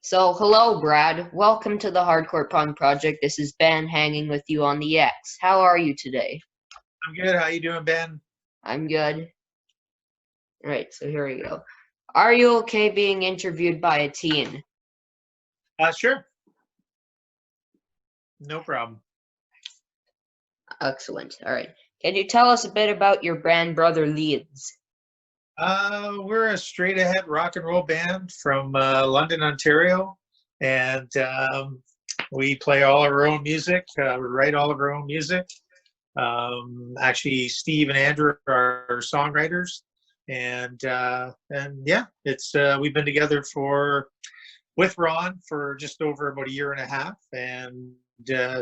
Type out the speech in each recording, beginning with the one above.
So, hello, Brad. Welcome to the Hardkore Punk Projekt. This is Ben hanging with you on the X. How are you today? I'm good. How you doing, Ben? I'm good. All right, so here we go. Are you okay being interviewed by a teen? Sure. No problem. Excellent. All right. Can you tell us a bit about your band, Brother Leeds? We're a straight-ahead rock and roll band from London, Ontario, and we play all of our own music. We write all of our own music. Actually, Steve and Andrew are our songwriters, and yeah, it's we've been together with Ron for just over about a year and a half, and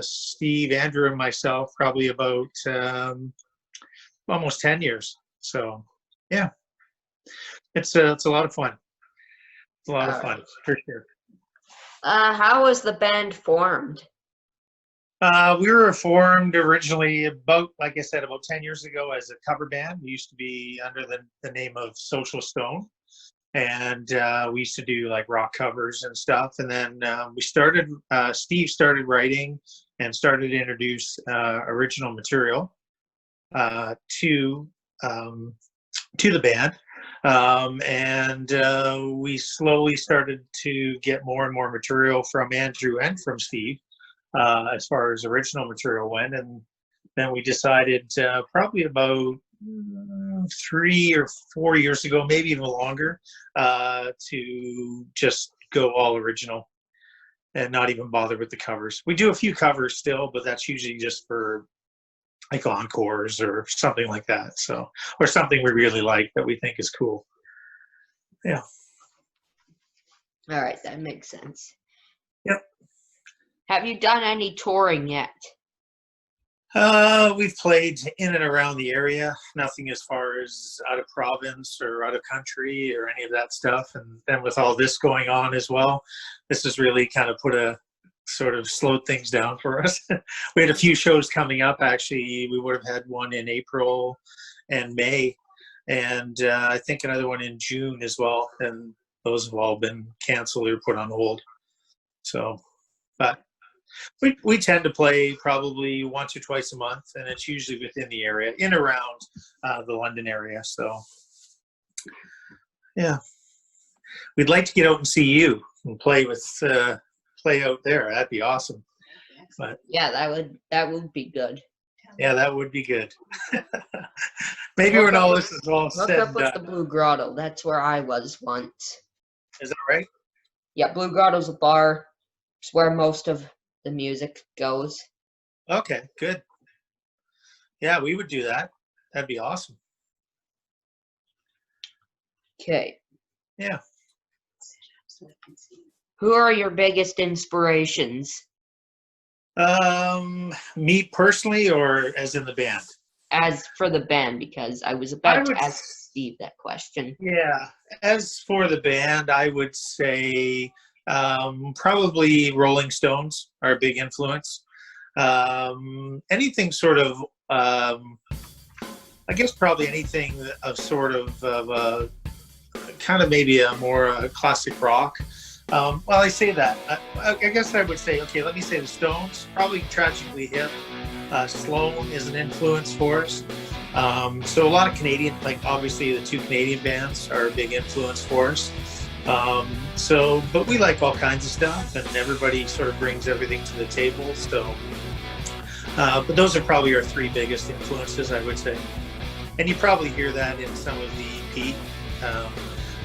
Steve, Andrew, and myself probably about almost 10 years. So, yeah. It's a lot of fun. It's a lot of fun, for sure. How was the band formed? We were formed originally about, like I said, about 10 years ago as a cover band. We used to be under the name of Social Stone. And we used to do like rock covers and stuff. And then Steve started writing and started to introduce original material to the band. We slowly started to get more and more material from Andrew and from Steve as far as original material went. And then we decided probably about 3 or 4 years ago, maybe even longer, to just go all original and not even bother with the covers. We do a few covers still, but that's usually just for like encores or something like that. So, or something we really like that we think is cool. Yeah. All right, that makes sense. Yep. Have you done any touring yet? We've played in and around the area, nothing as far as out of province or out of country or any of that stuff. And then with all this going on as well, this has really kind of slowed things down for us. We had a few shows coming up, actually. We would have had one in April and May, and I think another one in June as well. And those have all been canceled or put on hold. So, but we tend to play probably once or twice a month, and it's usually within the area, in around the London area. So, yeah, we'd like to get out and see you and play out there. That'd be awesome. But yeah, that would be good. Yeah, that would be good. Maybe when all this is all said and done. Look up with the Blue Grotto. That's where I was once. Is that right? Yeah, Blue Grotto's a bar. It's where most of the music goes. Okay, good. Yeah, we would do that. That'd be awesome. Okay. Yeah. Who are your biggest inspirations? Me personally, or as in the band? As for the band, because I was about to ask Steve that question. Yeah. As for the band, I would say probably Rolling Stones are a big influence. Anything sort of, I guess probably anything of sort of kind of maybe a more classic rock. Well, I say that. I guess I would say, okay, let me say the Stones, probably Tragically Hip. Sloan is an influence for us. So a lot of Canadian, like obviously the two Canadian bands are a big influence for us. But we like all kinds of stuff, and everybody sort of brings everything to the table. So, but those are probably our three biggest influences, I would say. And you probably hear that in some of the EP,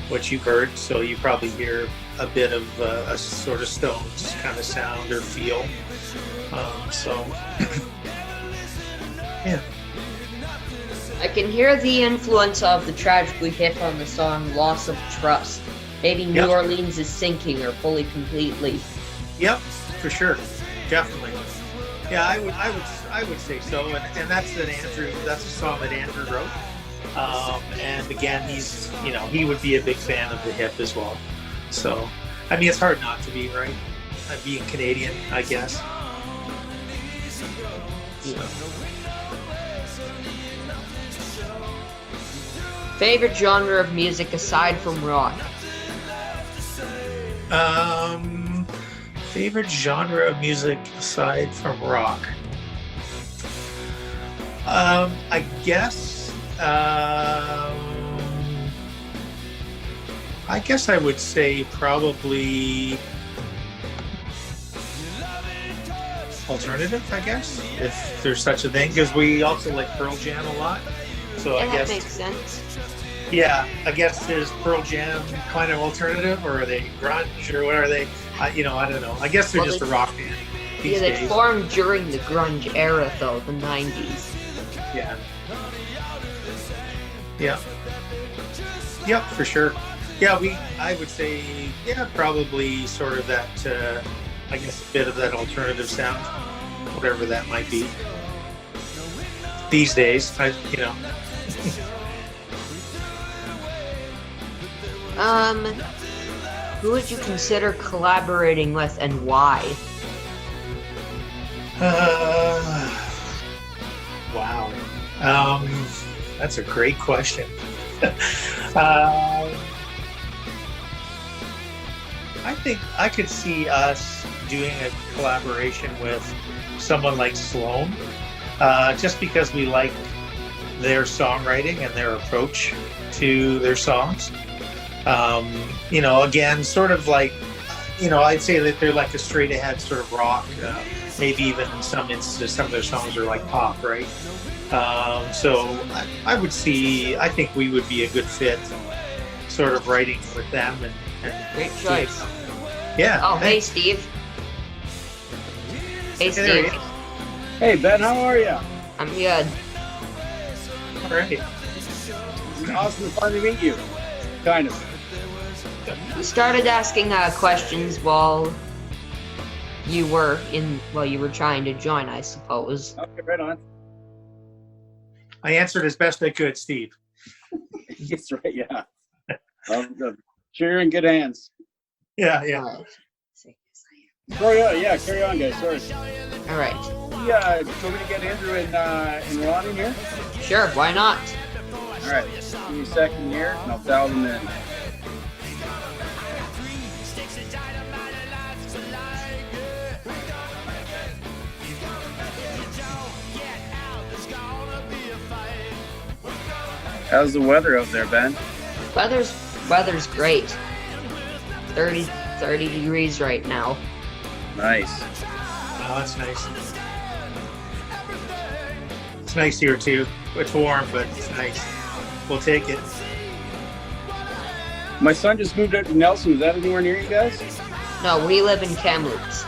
what you've heard. So you probably hear a bit of a sort of Stones kind of sound or feel. Yeah. I can hear the influence of the Tragically Hip on the song Loss of Trust. Maybe New Orleans is sinking or fully completely. Yep, for sure. Definitely. Yeah, I would say so. And that's a song that Andrew wrote. And again, he would be a big fan of the hip as well. So, I mean, it's hard not to be, right? Being Canadian, I guess. So. Favorite genre of music aside from rock? Favorite genre of music aside from rock? I guess I would say probably alternative, I guess, if there's such a thing, because we also like Pearl Jam a lot. So I guess that makes sense. Yeah, I guess there's Pearl Jam kind of alternative, or are they grunge, or what are they? I don't know. I guess they're just a rock band these they days. formed during the grunge era, though, the 90s. Yeah. Yeah. Yep, for sure. Yeah, I would say, probably sort of that, I guess a bit of that alternative sound, whatever that might be. These days, Who would you consider collaborating with and why? Wow. That's a great question. I think I could see us doing a collaboration with someone like Sloan, just because we like their songwriting and their approach to their songs. Again, sort of like, I'd say that they're like a straight ahead sort of rock, maybe even in some instances, some of their songs are like pop, right? So I think we would be a good fit, sort of writing with them and Great choice. Yeah. Oh, hey, Steve. Hey, Steve. Hey, Ben, how are you? I'm good. All right. It's awesome to finally meet you. Kind of. We started asking questions while you were trying to join, I suppose. Okay, right on. I answered as best I could, Steve. That's right, yeah. Sure, you're in good hands. Yeah. Oh, yeah, carry on, guys. Sorry. All right. Yeah, do you want me to get Andrew and Ron in here? Sure, why not? All right, give me a second here, and I'll dial them in. How's the weather out there, Ben? Weather's great. 30 degrees right now. Nice. Oh, that's nice. It's nice here too. It's warm, but it's nice. We'll take it. My son just moved out to Nelson. Is that anywhere near you guys? No, we live in Kamloops.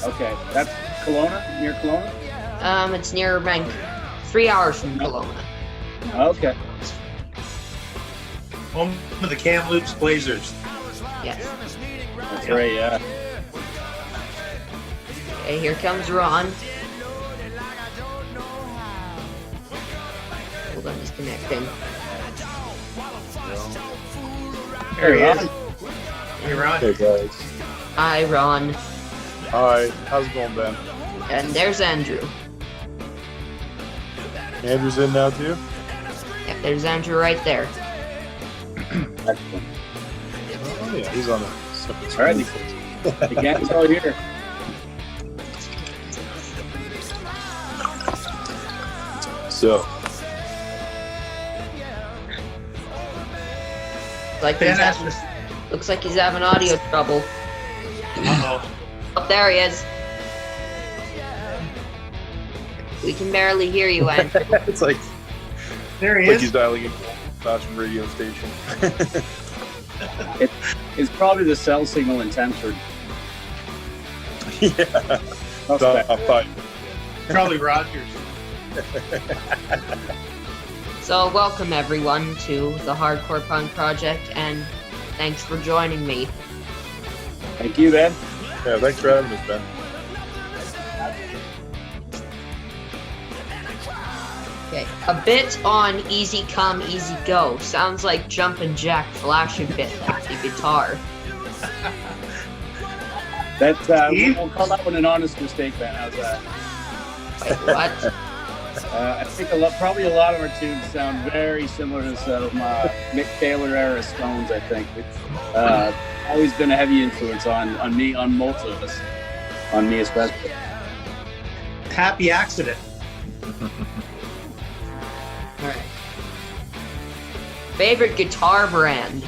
Okay, that's Kelowna, near Kelowna? It's near 3 hours from Kelowna. Okay. Home of the Kamloops Blazers. Yes. That's right, yeah. Okay, here comes Ron. Hold on, he's connecting. There he is. Hey, Ron. Hey guys. Hi, Ron. Hi. How's it going, Ben? And there's Andrew. Andrew's in now too? Yep, there's Andrew right there. Excellent. Oh yeah, he's on the separate All right. screen. The gang's all here. So, Looks like he's having audio trouble. Uh-oh. Oh, there he is. We can barely hear you, Andrew. it's like There he he's is. dialing into a fashion radio station. It's probably the cell signal in Temford. Yeah. Fine. Probably Rogers. So welcome everyone to the Hardkore Punk Projekt, and thanks for joining me. Thank you, Ben. Yeah, thanks for having us, Ben. Okay, a bit on easy come, easy go. Sounds like Jumpin' Jack Flash a bit at the guitar. We'll call that one an honest mistake, Ben. How's that? Wait, what? I think probably a lot of our tunes sound very similar to some Mick Taylor era Stones. I think always been a heavy influence on me, on most of us, on me especially. Happy accident. All right. Favorite guitar brand?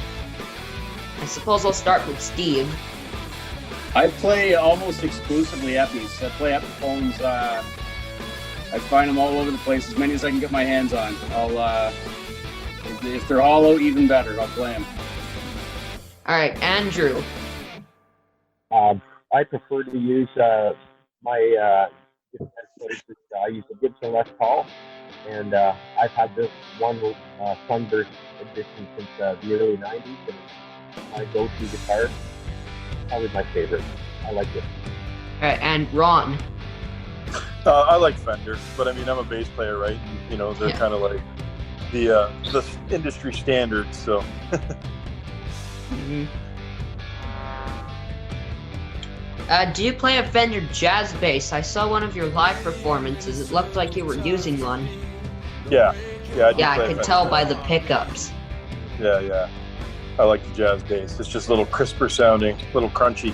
I suppose I'll start with Steve. I play almost exclusively Eppies. I play Epiphones. I find them all over the place, as many as I can get my hands on. I'll, if they're hollow, even better. I'll play them. All right, Andrew. I prefer to use my I use a Gibson Les Paul, and I've had this one Sunburst edition since the early '90s, and it's my go-to guitar. Probably my favorite. I like it. All right, and Ron. I like Fender, but I mean, I'm a bass player, right? And, you know, they're kind of like the industry standard, so. Mm-hmm. Do you play a Fender jazz bass? I saw one of your live performances. It looked like you were using one. Yeah. I could tell by the pickups. Yeah. I like the jazz bass. It's just a little crisper sounding, a little crunchy.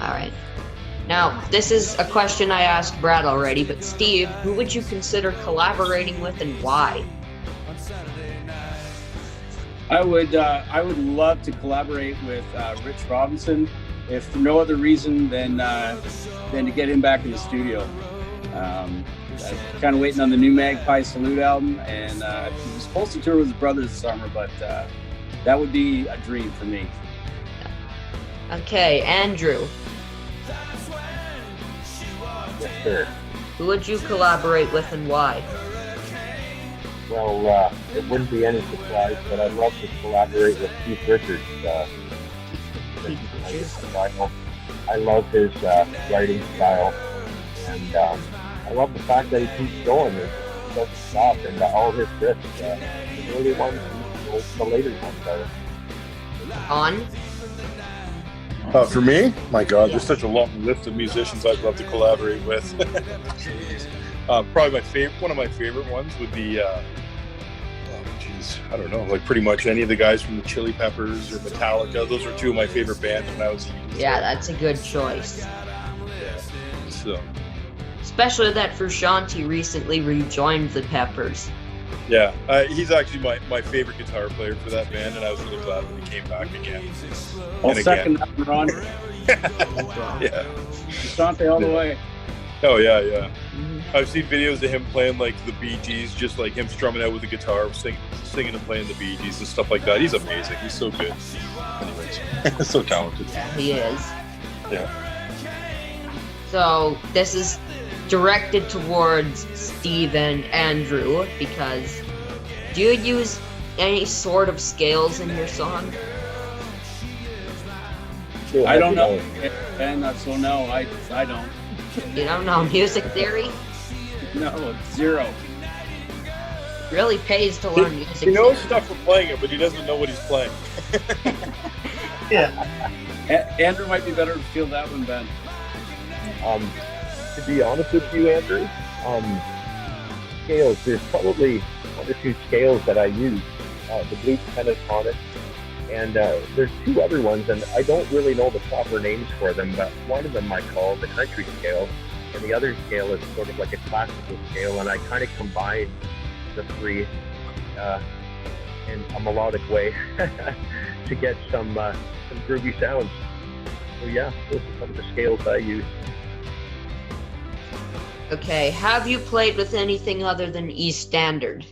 All right. Now, this is a question I asked Brad already, but Steve, who would you consider collaborating with and why? I would love to collaborate with Rich Robinson, if for no other reason than to get him back in the studio. I'm kind of waiting on the new Magpie Salute album, and he was supposed to tour with his brother this summer, but that would be a dream for me. Okay, Andrew. Yes, sir. Who would you collaborate with and why? Well, it wouldn't be any surprise, but I'd love to collaborate with Keith Richards. I love his writing style, and I love the fact that he keeps going. He doesn't stop, and all his riffs, the early ones, and the later ones are. On? For me, my God, there's such a long list of musicians I'd love to collaborate with. Probably one of my favorite ones would be, I don't know, like pretty much any of the guys from the Chili Peppers or Metallica. Those were two of my favorite bands when I was a youth. Yeah, that's a good choice. Yeah. So. Especially that Frusciante recently rejoined the Peppers. Yeah, he's actually my favorite guitar player for that band, and I was really glad when he came back again. I'll second that, Ron. Yeah. Frusciante all the way. Oh, yeah. Mm-hmm. I've seen videos of him playing, like, the Bee Gees, just, like, him strumming out with the guitar, singing and playing the Bee Gees and stuff like that. He's amazing. He's so good. Anyways, so talented. Yeah, he is. Yeah. So, this is directed towards Steve and Andrew, because do you use any sort of scales in your song? I don't know. And so no, I don't. You don't know music theory? No, zero. Really pays to learn music He knows theory. stuff from playing it, but he doesn't know what he's playing. Yeah. Andrew might be better to feel that one, Ben. To be honest with you, Andrew, scales, there's probably one or two scales that I use. The blues pentatonic, and there's two other ones, and I don't really know the proper names for them, but one of them I call the country scale, and the other scale is sort of like a classical scale, and I kind of combine the three in a melodic way to get some groovy sounds. So yeah, those are some of the scales I use. Okay, have you played with anything other than E standard?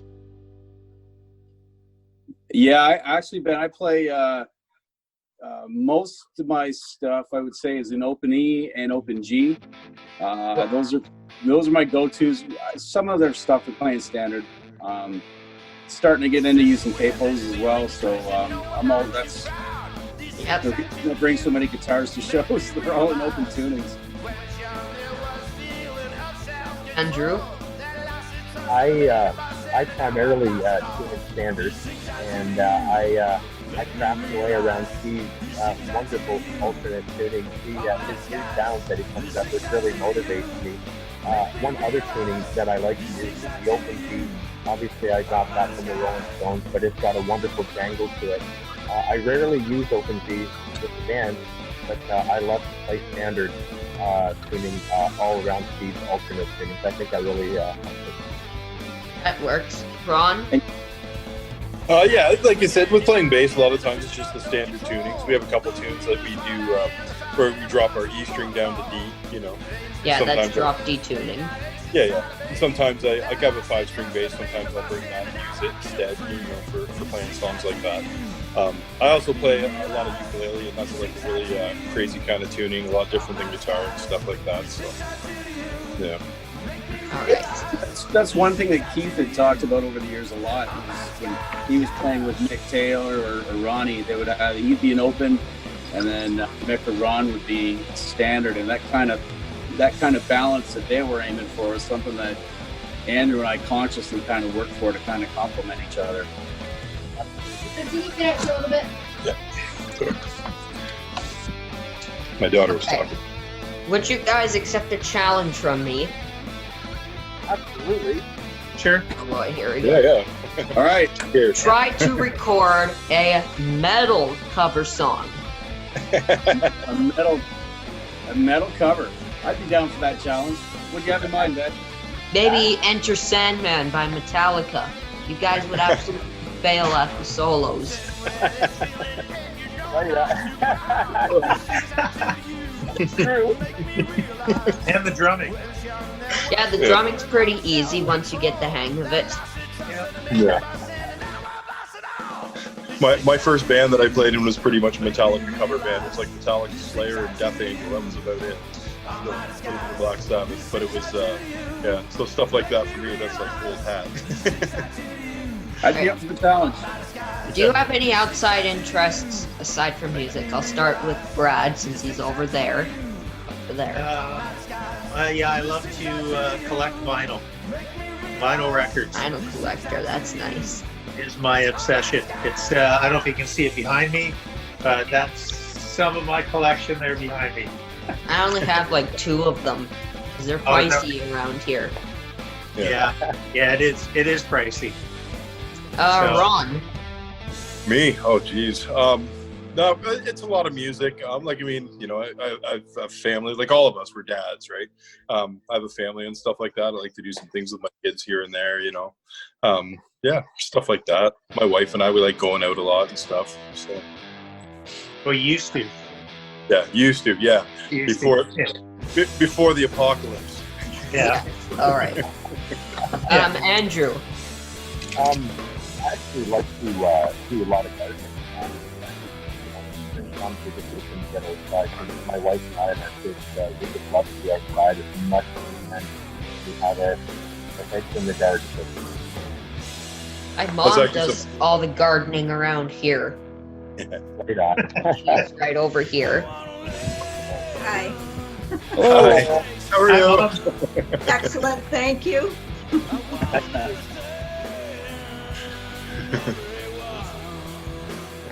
Yeah, I play most of my stuff, I would say, is in open E and open G. Those are my go-tos. Some of their stuff we're playing standard. Starting to get into using capos as well, so I'm all that's. Yep. They bring so many guitars to shows. They're all in open tunings. Andrew? I primarily tune in standard, and I craft away around Steve's wonderful alternate tuning. His new sounds that he comes up with really motivates me. One other tuning that I like to use is the open G. Obviously, I got that from the Rolling Stones, but it's got a wonderful jangle to it. I rarely use open Gs with the band, but I love to play standard tuning, all around speeds, alternate tunings. I think I really That works. Ron? Yeah, like I said, with playing bass, a lot of times it's just the standard tunings. We have a couple tunes that we do where we drop our E string down to D, you know. Yeah, Sometimes that's drop D tuning. Yeah. And sometimes I have a 5-string bass. Sometimes I'll bring that and use it instead, you know, for playing songs like that. I also play a lot of ukulele, and that's like a really crazy kind of tuning, a lot different than guitar and stuff like that. So, yeah. All right. That's one thing that Keith had talked about over the years a lot. Was when he was playing with Mick Taylor or Ronnie, they would have, he'd be an open, and then Mick or Ron would be standard, and that kind of balance that they were aiming for was something that Andrew and I consciously kind of worked for to kind of complement each other. Can you back a little bit? Yeah. Sorry. My daughter was talking. Would you guys accept a challenge from me? absolutely. Sure. Oh boy, here we go. Yeah. All right. Cheers. Try to record a metal cover song. A metal cover. I'd be down for that challenge. What do you have in mind, Ben? Maybe Enter Sandman by Metallica. You guys would absolutely fail at the solos. Oh, yeah. True. And the drumming. Yeah, the drumming's pretty easy once you get the hang of it. Yeah. My first band that I played in was pretty much a Metallica cover band. It was like Metallica, Slayer, and Death Angel. That was about it. The Black Sabbath, but it was yeah. So stuff like that for me, that's like old hat. I'd be up for the challenge. Do you have any outside interests aside from music? I'll start with Brad since he's over there. Over there. Yeah, I love to collect vinyl. Vinyl records Vinyl collector, that's nice. is my obsession. It's I don't know if you can see it behind me, but that's some of my collection there behind me. I only have like 2 of them because they're Oh, no. pricey around here. Yeah, it is pricey. So- Ron. Me? Oh, geez. No, it's a lot of music. Like, I mean, you know, I've a family, like all of us, we're dads, right? I have a family and stuff like that. I like to do some things with my kids here and there, you know. Yeah, stuff like that. My wife and I, we like going out a lot and stuff. So, Well, you used to. yeah, used to, yeah. Used Before to. before the apocalypse. Yeah. All right. Andrew. I actually like to do a lot of gardening. Some to get outside. My wife and I and our kids, we would love to be outside as much as we can. We have our heads in the garden. My mom actually does all the gardening around here. Right on. She's right over here. Hi. Hi. How are you? Excellent, thank you.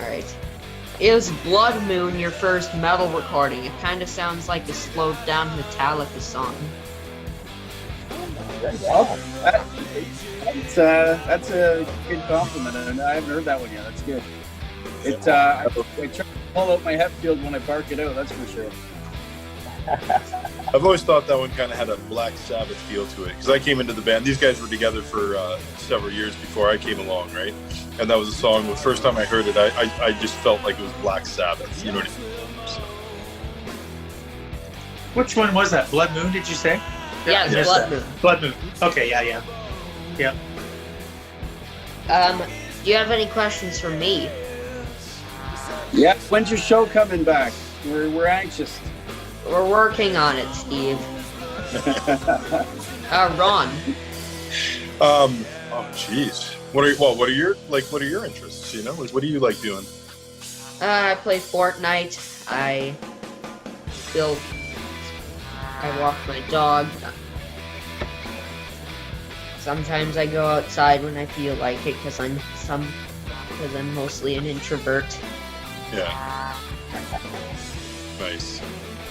All right. Is Blood Moon your first metal recording? It kind of sounds like a slowed down Metallica song. That's a good compliment, and I haven't heard that one yet. That's good. I try to pull out my Hetfield when I bark it out. That's for sure. I've always thought that one kind of had a Black Sabbath feel to it because I came into the band. These guys were together for several years before I came along, right? And that was a song. The first time I heard it, I just felt like it was Black Sabbath. You know what I mean? So, Which one was that? Blood Moon, did you say? Yeah, it's Yes, Blood Moon. Blood Moon. Okay, yeah. Do you have any questions for me? Yeah. When's your show coming back? We're anxious. We're working on it, Steve. Ron. oh, jeez. What are your interests? You know, like what do you like doing? I play Fortnite. I walk my dog. Sometimes I go outside when I feel like it because I'm mostly an introvert. Yeah. Nice.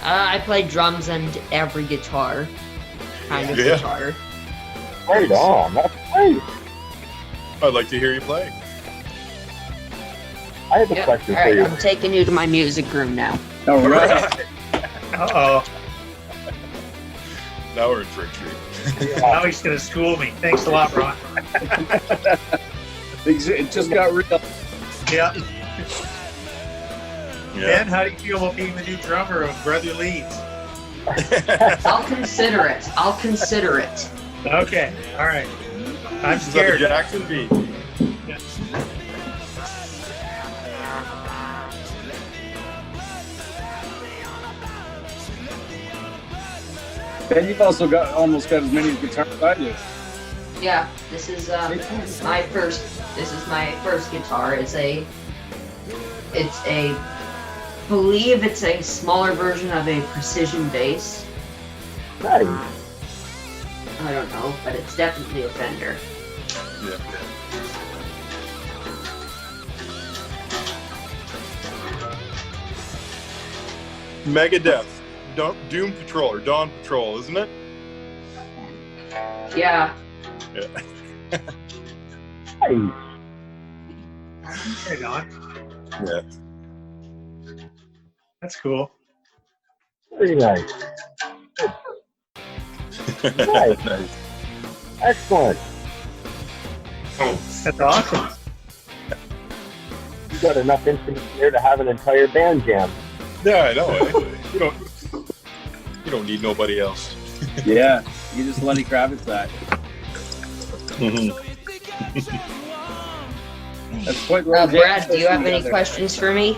I play drums and every guitar. Kind of Yeah. guitar. Right on. That's great. I'd like to hear you play. I have a Yep. question All for right, you. I'm taking you to my music room now. All right. Uh-oh. Now we're in for a treat. Now he's going to school me. Thanks a lot, Ron. It just got real. Yeah. Yeah. Ben, how do you feel about being the new drummer of Brother Leeds? I'll consider it. I'll consider it. Okay. All right. I'm Is that a scared. Jackson B? Ben, you've also almost got as many guitars as I do. Yeah, this is my first. This is my first guitar. Believe it's a smaller version of a precision bass. Nice. I don't know, but it's definitely a Fender. Yeah. Megadeth, Doom Patrol or Dawn Patrol, isn't it? Yeah. Yeah. Nice. Hey, Don. Yeah. That's cool. Very nice. Nice. Nice. Excellent. That's awesome. You got enough instruments there to have an entire band jam. Yeah, I know. You don't need nobody else. Yeah, you just Lenny Kravitz that. That's quite well. Brad, do you have any questions for me?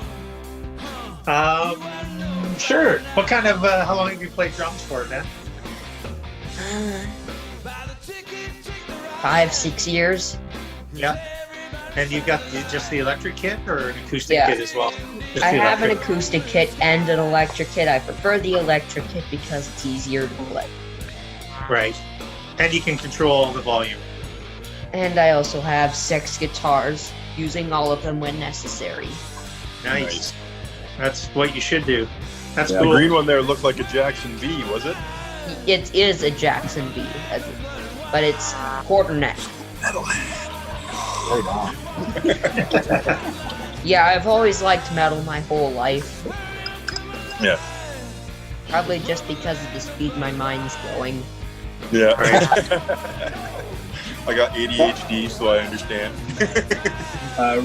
Sure. What kind of, how long have you played drums for, Ben? 5-6 years. Yeah. And you've got just the electric kit or an acoustic Yeah. kit as well? Just I the have an electric. acoustic kit and an electric kit. I prefer the electric kit because it's easier to play. Right. And you can control the volume. And I also have 6 guitars, using all of them when necessary. Nice. That's what you should do. That's Yeah. The cool. green one there looked like a Jackson V, was it? It is a Jackson B, but it's quarter neck. Right on. Yeah, I've always liked metal my whole life. Yeah. Probably just because of the speed my mind's going. Yeah. Right. I got ADHD, so I understand.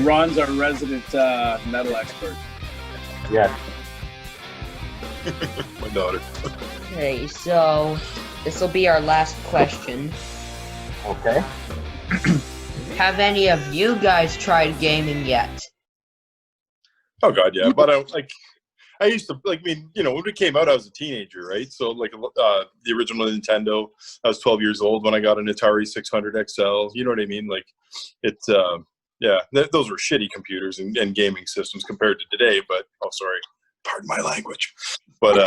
Ron's our resident metal expert. Yes. My daughter. Okay, so this will be our last question. Okay. Have any of you guys tried gaming yet? Oh God, yeah. But I used to like. I mean, when it came out, I was a teenager, right? So like the original Nintendo, I was 12 years old when I got an Atari 600 XL. You know what I mean? Like, it's yeah. Those were shitty computers and gaming systems compared to today. But sorry, pardon my language. But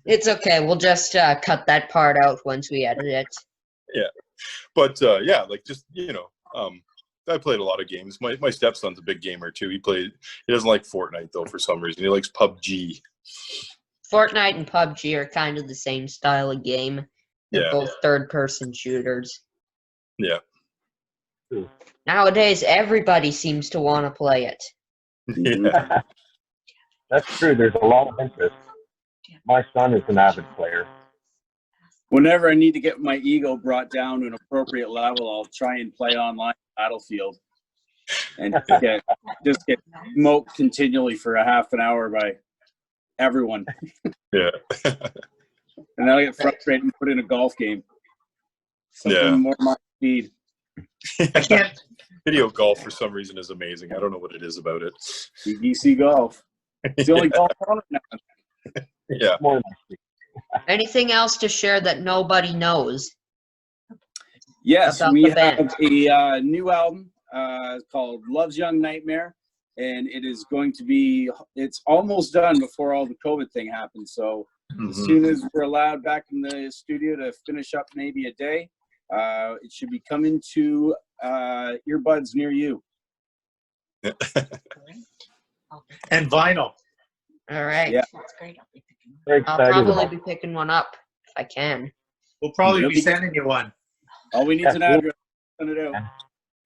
It's okay. We'll just cut that part out once we edit it. yeah. But yeah, like just I played a lot of games. My stepson's a big gamer too. He doesn't like Fortnite though for some reason. He likes PUBG. Fortnite and PUBG are kind of the same style of game. They're Yeah. both third-person shooters. Yeah. Nowadays, everybody seems to want to play it. Yeah. That's true. There's a lot of interest. My son is an avid player. Whenever I need to get my ego brought down to an appropriate level, I'll try and play online Battlefield and just get smoked continually for a half an hour by everyone. Yeah. And then I get frustrated and put in a golf game. Something Yeah. more my speed. I can't. Video golf for some reason is amazing. I don't know what it is about it. BBC golf. It's the only golf on it now. Yeah. More Anything else to share that nobody knows? Yes, About we the band. have a new album called Love's Young Nightmare, and it's almost done before all the COVID thing happened. So as soon as we're allowed back in the studio to finish up maybe a day, it should be coming to earbuds near you. And vinyl. All right. Yeah. very I'll excited probably about be picking one up if I can. We'll probably It'll be be- sending you one. All we need is an address. Send it out.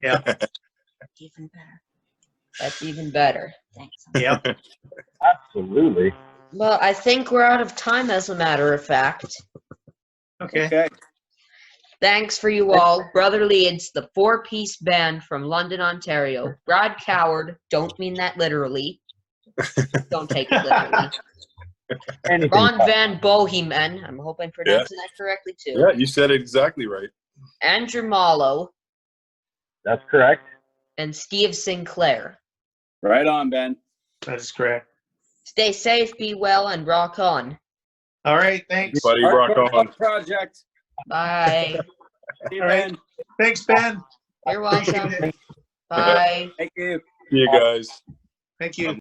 Yeah. Even better. That's even better. Thanks. Yep. Absolutely. Well, I think we're out of time, as a matter of fact. Okay. Okay. Thanks for you all. Brother Leeds, the 4-piece band from London, Ontario. Brad Coward, don't mean that literally. Don't take it literally. Anything. Ron Van Bohemen, I'm hoping I'm pronouncing that correctly too. Yeah, you said it exactly right. Andrew Mallow, That's correct. and Steve Sinclair. Right on, Ben. That is correct. Stay safe, be well, and rock on. All right. Thanks. Buddy, rock Hardkore on. Punk Projekt. Bye. See you, All right. Ben. Thanks, Ben. You're Appreciate welcome. it. Bye. Thank you. See you guys. Thank you.